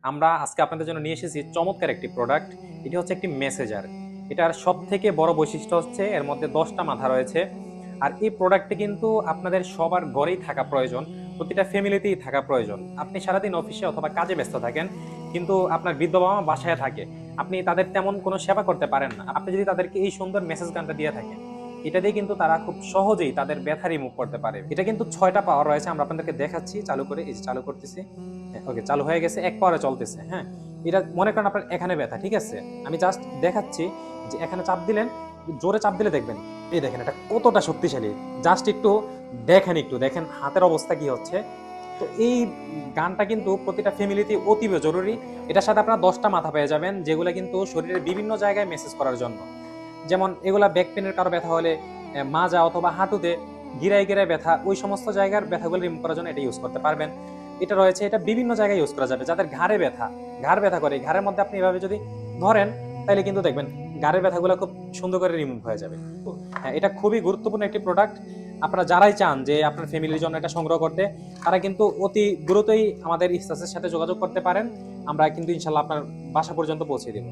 আমরা আজকে আপনাদের জন্য নিয়ে এসেছি চমৎকার একটি প্রোডাক্ট। এটি হচ্ছে একটি মেসেজার। এটার সবথেকে বড় বৈশিষ্ট্য হচ্ছে এর মধ্যে 10টা মাথা রয়েছে। আর এই প্রোডাক্টটি কিন্তু আপনাদের সবার ঘরেই থাকা প্রয়োজন, প্রতিটা ফ্যামিলিতেই থাকা প্রয়োজন। আপনি সারাদিন অফিসে অথবা কাজে ব্যস্ত থাকেন, কিন্তু আপনার বৃদ্ধ বাবা-মা বাসায় থাকে। আপনি তাদের তেমন কোনো সেবা করতে পারেন না। আপনি যদি তাদেরকে এই সুন্দর মেসেজ গানটা দিয়ে থাকেন, এটা দিয়ে কিন্তু তারা খুব সহজেই তাদের ব্যথা রিমুভ করতে পারে। এটা কিন্তু 6টা পাওয়ার রয়েছে, আমরা আপনাদেরকে দেখাচ্ছি চালু করে। এই যে চালু করতেছি। ওকে, চালু হয়ে গেছে, 1 পাওয়ারে চলতেছে। হ্যাঁ, এটা মনে করেন আপনার এখানে ব্যথা, ঠিক আছে? আমি জাস্ট দেখাচ্ছি যে এখানে চাপ দিলেন, জোরে চাপ দিলে দেখবেন, এই দেখেন এটা কতটা শক্তিশালী। জাস্ট একটু দেখেন, একটু দেখেন হাতের অবস্থা কি হচ্ছে। তো এই গানটা কিন্তু প্রতিটা ফ্যামিলিতে অতীব জরুরি। এটার সাথে আপনারা 10টা মাথা পেয়ে যাবেন, যেগুলো কিন্তু শরীরের বিভিন্ন জায়গায় মেসেজ করার জন্য। যেমন এগুলা ব্যাক পেনের কারো ব্যথা হলে, মাজা অথবা হাঁটুতে গিরায় গিরায় ব্যথা, ওই সমস্ত জায়গার ব্যথাগুলো রিমুভ করার জন্য এটা ইউজ করতে পারবেন। এটা রয়েছে, এটা বিভিন্ন জায়গায় ইউজ করা যাবে। যাদের ঘাড়ে ব্যথা, ঘাড় ব্যথা করে, ঘাড়ের মধ্যে আপনি এভাবে যদি ধরেন, তাহলে কিন্তু দেখবেন ঘাড়ের ব্যথাগুলো খুব সুন্দর করে রিমুভ হয়ে যাবে। তো হ্যাঁ, এটা খুবই গুরুত্বপূর্ণ একটি প্রোডাক্ট। আপনারা যারাই চান যে আপনার ফ্যামিলির জন্য এটা সংগ্রহ করতে, তারা কিন্তু অতি দ্রুতই আমাদের ইস্তাসের সাথে যোগাযোগ করতে পারেন। আমরা কিন্তু ইনশাল্লাহ আপনার বাসা পর্যন্ত পৌঁছে দেব।